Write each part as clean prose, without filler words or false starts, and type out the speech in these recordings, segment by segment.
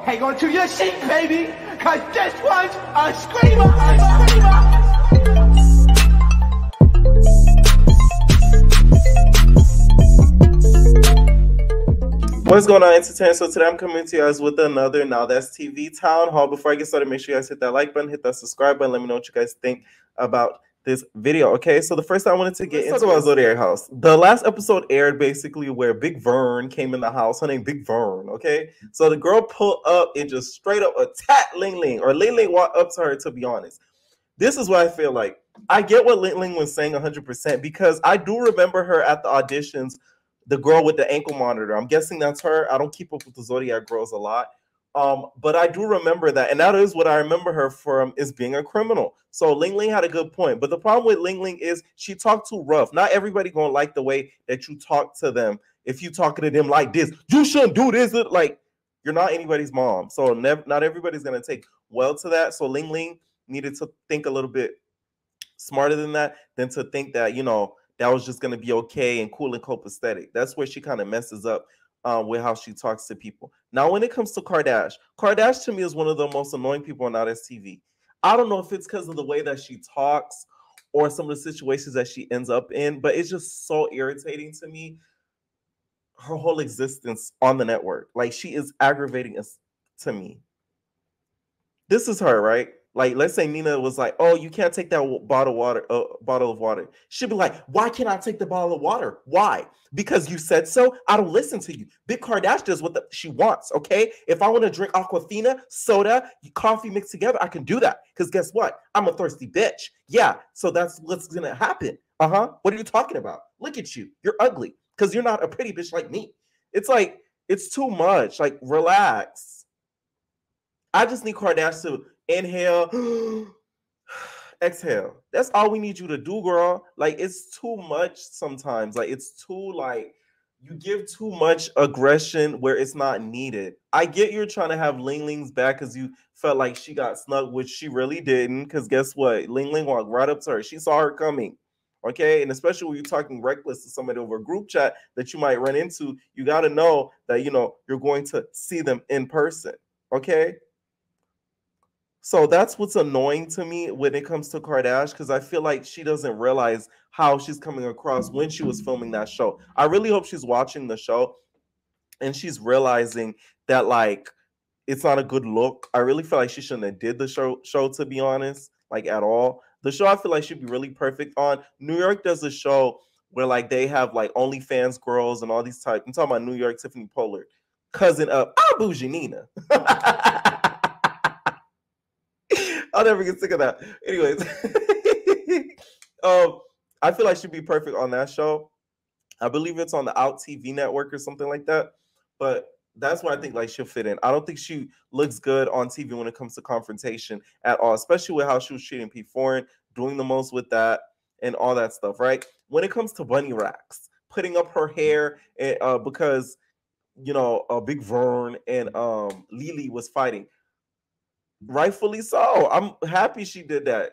Hang on to your seat, baby, cause this one's a screamer, a screamer. What's going on, entertainment? So today I'm coming to you guys with another Now That's TV Town Hall. Before I get started, make sure you guys hit that like button, hit that subscribe button. Let me know what you guys think about this video. Okay, so the first thing I wanted to get into was Zodiac house. The last episode aired basically where Big Vern came in the house. Her name Big Vern. Okay, so the girl pulled up and just straight up attacked Ling Ling, or Ling Ling walked up to her. To be honest, this is what I feel like. I get what Ling Ling was saying 100% because I do remember her at the auditions. The girl with the ankle monitor. I'm guessing that's her. I don't keep up with the Zodiac girls a lot. But I do remember that. And that is what I remember her from, is being a criminal. So Ling Ling had a good point. But the problem with Ling Ling is she talked too rough. Not everybody going to like the way that you talk to them. If you talking to them like this, you shouldn't do this. Like, you're not anybody's mom. So not everybody's going to take well to that. So Ling Ling needed to think a little bit smarter than that, than to think that, you know, that was just going to be okay and cool and copacetic. That's where she kind of messes up with how she talks to people. Now, when it comes to Kardashian to me is one of the most annoying people on TV. I don't know if it's because of the way that she talks or some of the situations that she ends up in, but it's just so irritating to me, her whole existence on the network. Like, she is aggravating us to me. This is her, right? Like, let's say Nina was like, "Oh, you can't take that bottle of water." She'd be like, "Why can't I take the bottle of water? Why? Because you said so? I don't listen to you." Big Kardashian does what she wants, okay? If I want to drink Aquafina, soda, coffee mixed together, I can do that. Because guess what? I'm a thirsty bitch. Yeah, so that's what's going to happen. What are you talking about? Look at you. You're ugly because you're not a pretty bitch like me. It's like, it's too much. Like, relax. I just need Kardashian to inhale, exhale. That's all we need you to do, girl. Like, it's too much sometimes. Like, it's too, like, you give too much aggression where it's not needed. I get you're trying to have Ling Ling's back because you felt like she got snubbed, which she really didn't. Because guess what? Ling Ling walked right up to her. She saw her coming. Okay, and especially when you're talking reckless to somebody over a group chat that you might run into, you got to know that, you know, you're going to see them in person. Okay. So that's what's annoying to me when it comes to Kardashian, because I feel like she doesn't realize how she's coming across when she was filming that show. I really hope she's watching the show and she's realizing that, like, it's not a good look. I really feel like she shouldn't have did the show, to be honest, like, at all. The show I feel like should be really perfect on. New York does a show where, like, they have, like, OnlyFans girls and all these types. I'm talking about New York, Tiffany Pollard, cousin of Bougie Nina. I'll never get sick of that. Anyways, I feel like she'd be perfect on that show. I believe it's on the Out TV network or something like that. But that's where I think, like, she'll fit in. I don't think she looks good on TV when it comes to confrontation at all, especially with how she was treating P. Foreign, doing the most with that and all that stuff, right? When it comes to bunny racks, putting up her hair because, you know, Big Vern and Lily was fighting. Rightfully so. I'm happy she did that.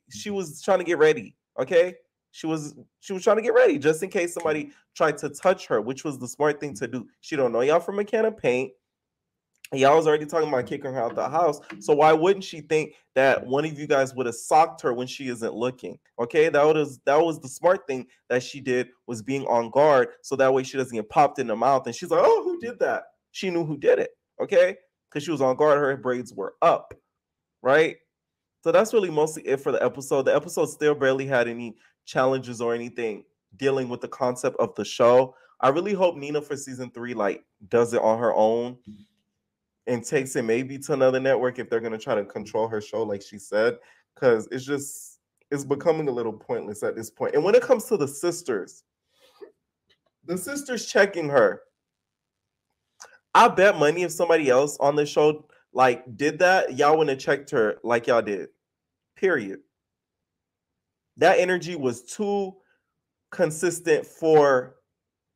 She was trying to get ready. Okay, she was trying to get ready just in case somebody tried to touch her, which was the smart thing to do. She don't know y'all from a can of paint. Y'all was already talking about kicking her out the house. So why wouldn't she think that one of you guys would have socked her when she isn't looking? Okay, that was the smart thing that she did, was being on guard, so that way she doesn't get popped in the mouth. And she's like, "Oh, who did that?" She knew who did it. Okay. Because she was on guard, her braids were up, right? So that's really mostly it for the episode. The episode still barely had any challenges or anything dealing with the concept of the show. I really hope Nina for season 3, like, does it on her own and takes it maybe to another network if they're going to try to control her show, like she said, because it's becoming a little pointless at this point. And when it comes to the sisters checking her, I bet money if somebody else on the show, like, did that, y'all wouldn't have checked her like y'all did. Period. That energy was too consistent for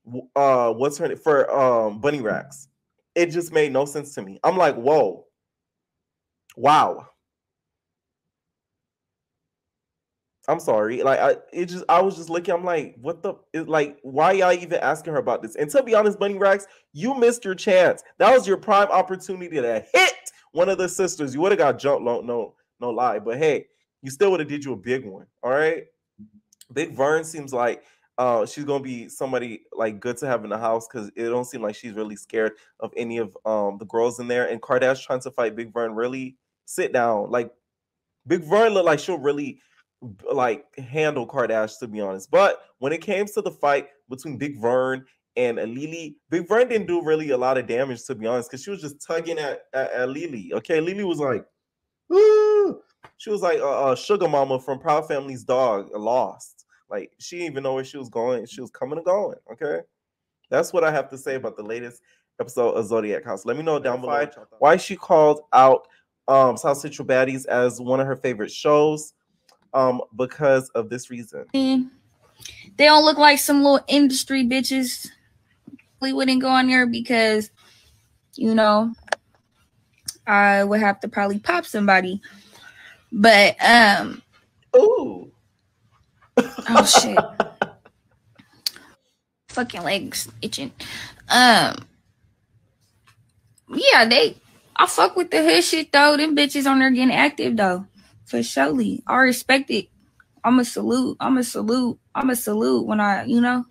bunny racks. It just made no sense to me. I'm like, whoa. Wow. I'm sorry. Like I was just looking. I'm like, what the? Like, why y'all even asking her about this? And to be honest, Bunny Rax, you missed your chance. That was your prime opportunity to hit one of the sisters. You would have got jumped. No lie. But hey, you still would have did you a big one. All right. Big Vern seems like she's gonna be somebody like good to have in the house because it don't seem like she's really scared of any of the girls in there. And Kardashian trying to fight Big Vern, really sit down. Like Big Vern look like she'll really like handle Kardashian, to be honest. But when it came to the fight between Big Vern and Lily, Big Vern didn't do really a lot of damage, to be honest, because she was just tugging at Lily. Okay, Lily was like, "Ooh." She was like a sugar mama from Proud Family's dog, lost. Like she didn't even know where she was going. She was coming and going. Okay, that's what I have to say about the latest episode of Zodiac House. Let me know down below why she called out South Central Baddies as one of her favorite shows. Because of this reason. They don't look like some little industry bitches. We wouldn't go on there because, you know, I would have to probably pop somebody. But ooh. Oh shit. Fucking legs itching. Yeah, I fuck with the hood shit though. Them bitches on there getting active though. For surely. I respect it. I'm a salute when I, you know.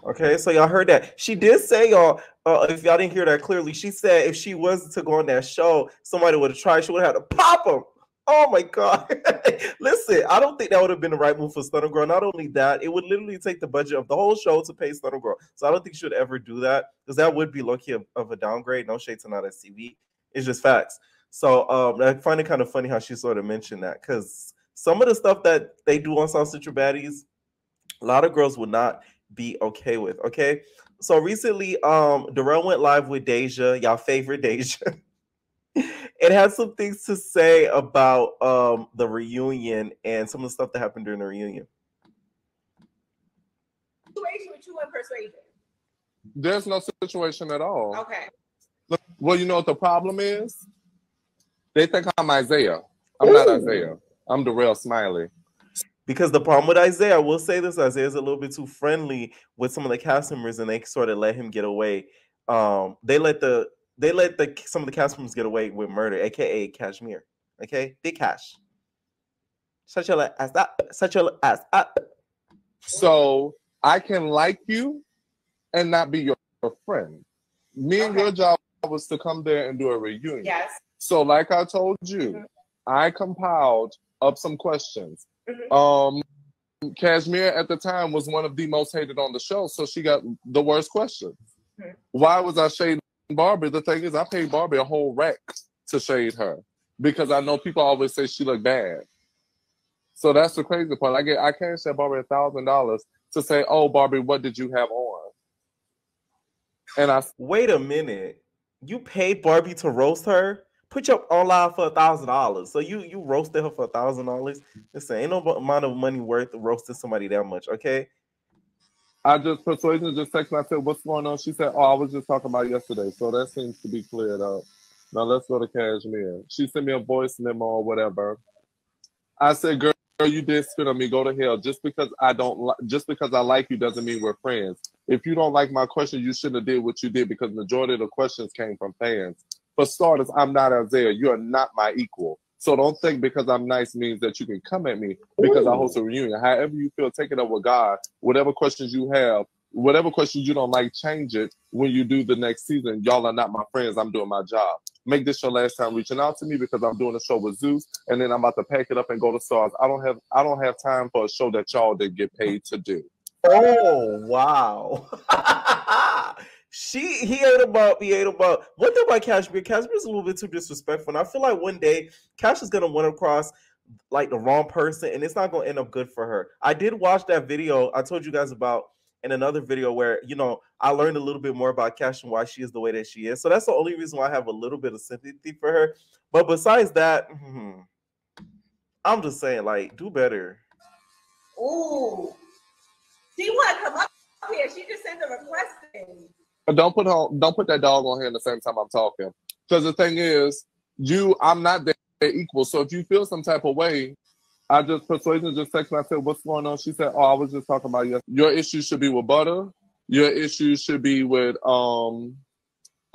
Okay, so y'all heard that. She did say, y'all, if y'all didn't hear that clearly, she said if she was to go on that show, somebody would have tried, she would have had to pop them. Oh my God. Listen, I don't think that would have been the right move for Stunna Girl. Not only that, it would literally take the budget of the whole show to pay Stunna Girl. So I don't think she would ever do that because that would be low-key of a downgrade. No shade to not SCB. It's just facts. So I find it kind of funny how she sort of mentioned that because some of the stuff that they do on South Central Baddies, a lot of girls would not be okay with. Okay, so recently, Darrell went live with Deja, y'all favorite Deja. It had some things to say about the reunion and some of the stuff that happened during the reunion. Situation with you and Persuasion. There's no situation at all. Okay. Look, well, you know what the problem is? They think I'm Isaiah. I'm not Isaiah. I'm Darrell Smiley. Because the problem with Isaiah, I will say this, Isaiah's a little bit too friendly with some of the cast members, and they sort of let him get away. They let some of the cast members get away with murder, aka Cashmere. Okay, Big Cash. Shut your ass up. Shut your ass up. So I can like you and not be your friend. Me and your job was to come there and do a reunion. Yes. So like I told you, I compiled up some questions. Cashmere at the time was one of the most hated on the show, so she got the worst questions. Why was I shading Barbie? The thing is, I paid Barbie a whole rack to shade her because I know people always say she looked bad. So that's the crazy part. I cashed at Barbie $1,000 to say, "Oh, Barbie, what did you have on?" And I wait a minute. You paid Barbie to roast her? Put you up online for $1,000. So you roasted her for $1,000. Listen, ain't no amount of money worth roasting somebody that much, okay? Persuasion just texted me. I said, "What's going on?" She said, "Oh, I was just talking about yesterday." So that seems to be cleared up. Now let's go to Cashmere. She sent me a voice memo or whatever. I said, "Girl, you did spit on me. Go to hell. Just because I like you doesn't mean we're friends. If you don't like my question, you shouldn't have did what you did because majority of the questions came from fans. For starters, I'm not Isaiah. You are not my equal. So don't think because I'm nice means that you can come at me because I host a reunion. However you feel, take it up with God. Whatever questions you have, whatever questions you don't like, change it when you do the next season. Y'all are not my friends. I'm doing my job. Make this your last time reaching out to me because I'm doing a show with Zeus, and then I'm about to pack it up and go to Stars. I don't have time for a show that y'all didn't get paid to do." Oh wow. He ate him up. One thing about Cashmere is a little bit too disrespectful. And I feel like one day Cash is gonna run across like the wrong person, and it's not gonna end up good for her. I did watch that video I told you guys about in another video where I learned a little bit more about Cash and why she is the way that she is. So that's the only reason why I have a little bit of sympathy for her. But besides that, I'm just saying, like, do better. Ooh. She want to come up here. She just sent a request in. Don't put that dog on here at the same time I'm talking. Because the thing is, I'm not their equal. So if you feel some type of way, Persuasion just texted me. I said, what's going on? She said, oh, I was just talking about you. Your issue should be with Butter. Your issue should be with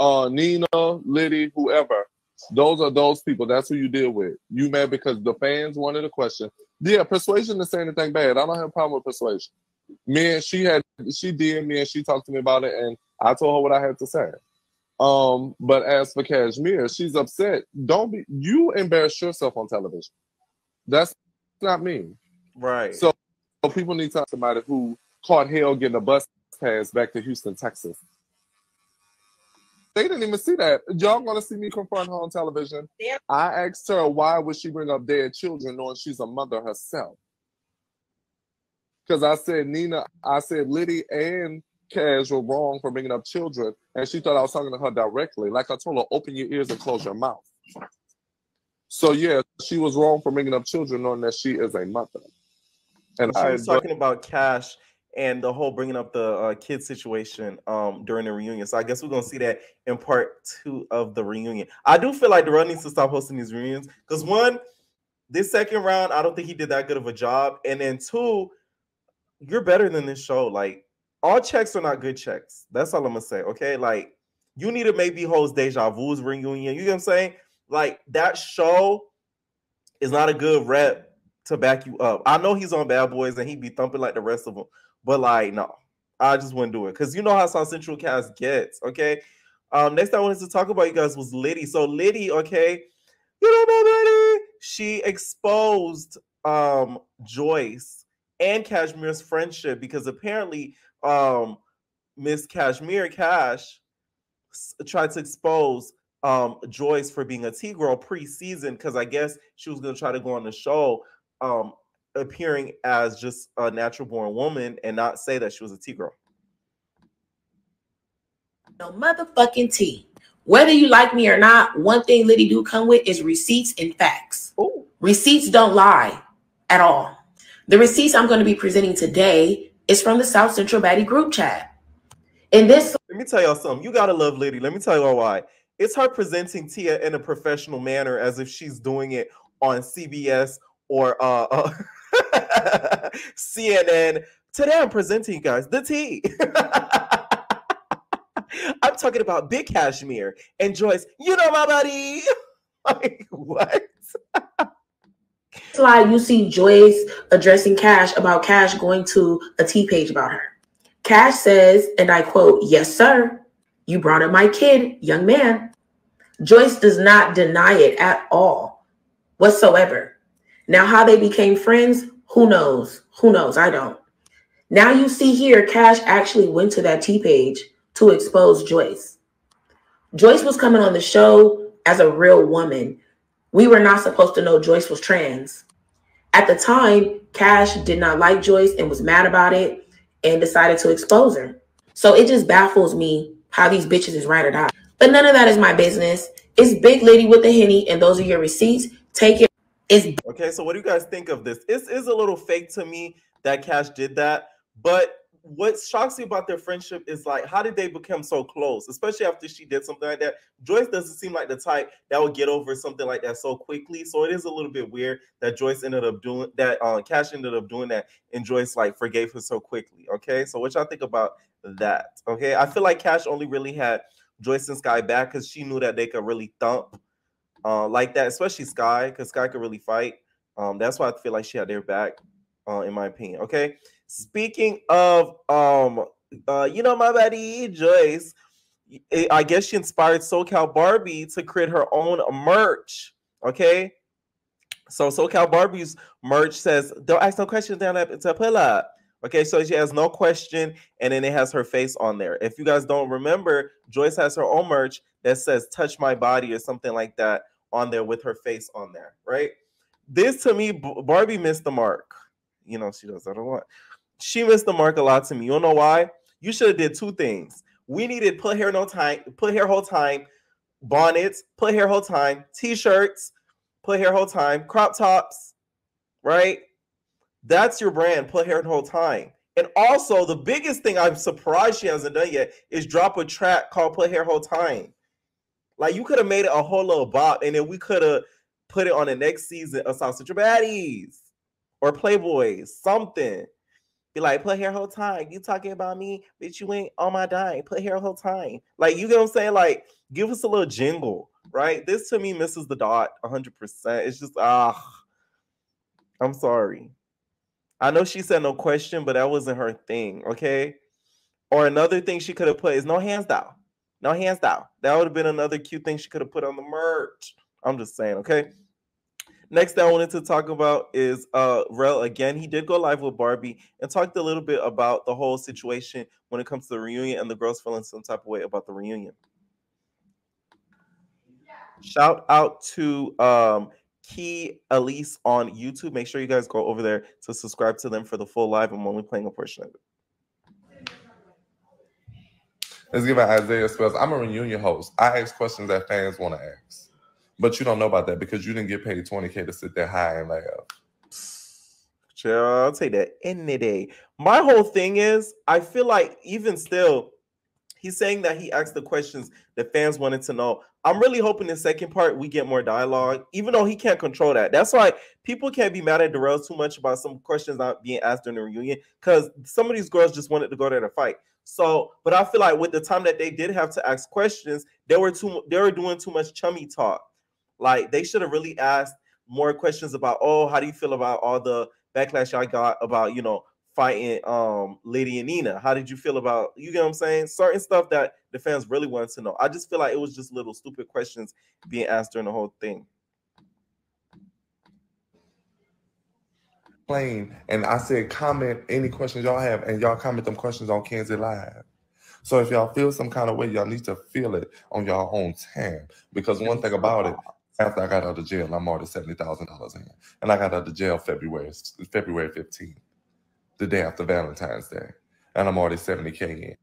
Nina, Liddy, whoever. Those are those people. That's who you deal with. You mad because the fans wanted a question. Yeah, Persuasion didn't say anything bad. I don't have a problem with Persuasion. She DM'd me and she talked to me about it, and I told her what I had to say. But as for Cashmere, she's upset. You embarrass yourself on television. That's not me. Right. So people need to talk to somebody who caught hell getting a bus pass back to Houston, Texas. They didn't even see that. Y'all gonna see me confront her on television. Yeah. I asked her why would she bring up dead children knowing she's a mother herself. Because I said Liddy and Cash were wrong for bringing up children, and she thought I was talking to her directly. Like I told her, open your ears and close your mouth. So yeah, she was wrong for bringing up children knowing that she is a mother. And she was talking about Cash and the whole bringing up the kid situation during the reunion. So I guess we're going to see that in part 2 of the reunion. I do feel like Darrell needs to stop hosting these reunions because 1, this second round, I don't think he did that good of a job. And then 2, you're better than this show. Like, all checks are not good checks. That's all I'm going to say, okay? Like, you need to maybe host Deja Vu's reunion. You know what I'm saying? Like, that show is not a good rep to back you up. I know he's on Bad Boys and he'd be thumping like the rest of them. But like, no, I just wouldn't do it. Because you know how South Central cast gets, okay? Next thing I wanted to talk about, you guys, was Liddy. So Liddy, okay, you know my Liddy? She exposed Joyce and Cashmere's friendship because apparently Miss Cashmere Cash tried to expose Joyce for being a T-girl pre-season because I guess she was going to try to go on the show appearing as just a natural-born woman and not say that she was a T-girl. No motherfucking tea. Whether you like me or not, one thing Liddy do come with is receipts and facts. Ooh. Receipts don't lie at all. The receipts I'm going to be presenting today is from the South Central Baddie group chat. In this, let me tell y'all something. You gotta love Liddy. Let me tell you all why. It's her presenting Tia in a professional manner as if she's doing it on CBS or CNN. Today I'm presenting you guys the tea. I'm talking about Big Cashmere and Joyce. You know my buddy. Like, what? slide, you see Joyce addressing Cash about Cash going to a T page about her. Cash says, and I quote, "Yes, sir. You brought up my kid, young man." Joyce does not deny it at all whatsoever. Now, how they became friends, who knows? Who knows? I don't. Now you see here, Cash actually went to that T page to expose Joyce. Joyce was coming on the show as a real woman. We were not supposed to know Joyce was trans. At the time, Cash did not like Joyce and was mad about it and decided to expose her. So it just baffles me how these bitches is right or die. But none of that is my business. It's Big Lady with the Henny, and those are your receipts. Take it. It's okay, so what do you guys think of this? It is a little fake to me that Cash did that, but what shocks me about their friendship is like, how did they become so close? Especially after she did something like that. Joyce doesn't seem like the type that would get over something like that so quickly. So it is a little bit weird that Joyce ended up doing that. Cash ended up doing that, and Joyce like forgave her so quickly. Okay, so what y'all think about that? Okay, I feel like Cash only really had Joyce and Sky back because she knew that they could really thump like that, especially Sky, because Sky could really fight. That's why I feel like she had their back, in my opinion. Okay. Speaking of, you know, my buddy Joyce, I guess she inspired SoCal Barbie to create her own merch. Okay, so SoCal Barbie's merch says, "Don't ask no questions down there to pull up." Okay, so she has no question, and then it has her face on there. If you guys don't remember, Joyce has her own merch that says "Touch My Body" or something like that on there with her face on there. Right? This to me, Barbie missed the mark. You know, she does that a lot. She missed the mark a lot to me. You know why? You should have did two things. We needed put hair no time, put hair whole time, bonnets, put hair whole time, t-shirts, put hair whole time, crop tops, right? That's your brand, put hair the whole time. And also, the biggest thing I'm surprised she hasn't done yet is drop a track called Put Hair Whole Time. Like, you could have made it a whole little bop, and then we could have put it on the next season of South Central Baddies. or Playboy, something. Be like, put here whole time. You talking about me, bitch, you ain't on my dime. Put here whole time. Like, you get what I'm saying? Like, give us a little jingle, right? This to me misses the dot 100%. It's just, I'm sorry. I know she said no question, but that wasn't her thing, okay? Or another thing she could have put is no hands down. No hands down. That would have been another cute thing she could have put on the merch. I'm just saying, okay? Next thing I wanted to talk about is Rel again. He did go live with Barbie and talked a little bit about the whole situation when it comes to the reunion and the girls feeling some type of way about the reunion. Shout out to Key Elise on YouTube. Make sure you guys go over there to subscribe to them for the full live. I'm only playing a portion of it. Let's give it Isaiah Spells. I'm a reunion host. I ask questions that fans want to ask. But you don't know about that because you didn't get paid $20K to sit there high and laugh. Sure, I'll take that any day. My whole thing is, I feel like even still, he's saying that he asked the questions that fans wanted to know. I'm really hoping the second part we get more dialogue, even though he can't control that. That's why people can't be mad at Darrell too much about some questions not being asked during the reunion, because some of these girls just wanted to go there to fight. So, but I feel like with the time that they did have to ask questions, they were doing too much chummy talk. Like, they should have really asked more questions about, oh, how do you feel about all the backlash y'all got about, you know, fighting Lady and Nina? How did you feel about, you get what I'm saying? Certain stuff that the fans really wanted to know. I just feel like it was just little stupid questions being asked during the whole thing. Plain, and I said comment any questions y'all have, and y'all comment them questions on Kansas Live. So if y'all feel some kind of way, y'all need to feel it on your own time. Because one thing about it, after I got out of jail, I'm already $70,000 in. And I got out of jail February 15th, the day after Valentine's Day. And I'm already $70K in.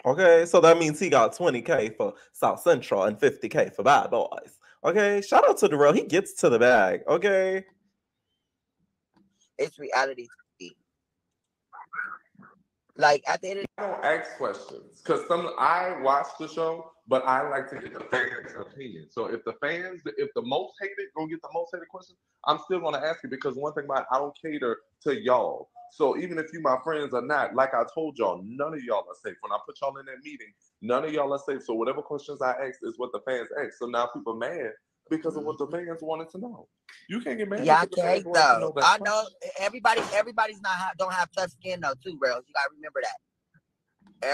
Okay, so that means he got $20K for South Central and $50K for Bad Boys. Okay, shout out to Darrell. He gets to the bag. Okay. It's reality TV. Like, at the end of I don't ask questions because I watch the show, but I like to get the fans' opinion. So if the most hated gonna get the most hated question, I'm still gonna ask you, because one thing about it, I don't cater to y'all. So even if you my friends or not, like I told y'all, none of y'all are safe. When I put y'all in that meeting, none of y'all are safe. So whatever questions I ask is what the fans ask. So now people mad because of what the fans wanted to know. You can't get mad. y'all can't though. I know everybody's don't have tough skin though too, bro. You gotta remember that.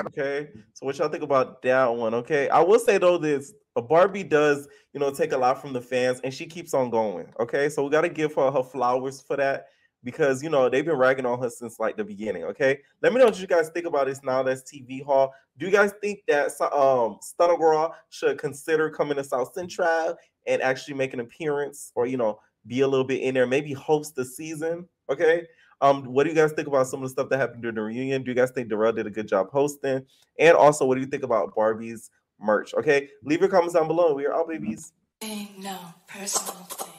Okay, so what y'all think about that one? Okay, I will say though, this Barbie does, you know, take a lot from the fans, and she keeps on going. Okay, so we got to give her flowers for that, because, you know, they've been ragging on her since like the beginning. Okay, let me know what you guys think about this Now That's TV haul. Do you guys think that Stunna Girl should consider coming to South Central and actually make an appearance, or, you know, be a little bit in there, maybe host the season? Okay. What do you guys think about some of the stuff that happened during the reunion? Do you guys think Darrell did a good job hosting? And also, what do you think about Barbie's merch? Okay, leave your comments down below. We are all babies. No personal thing.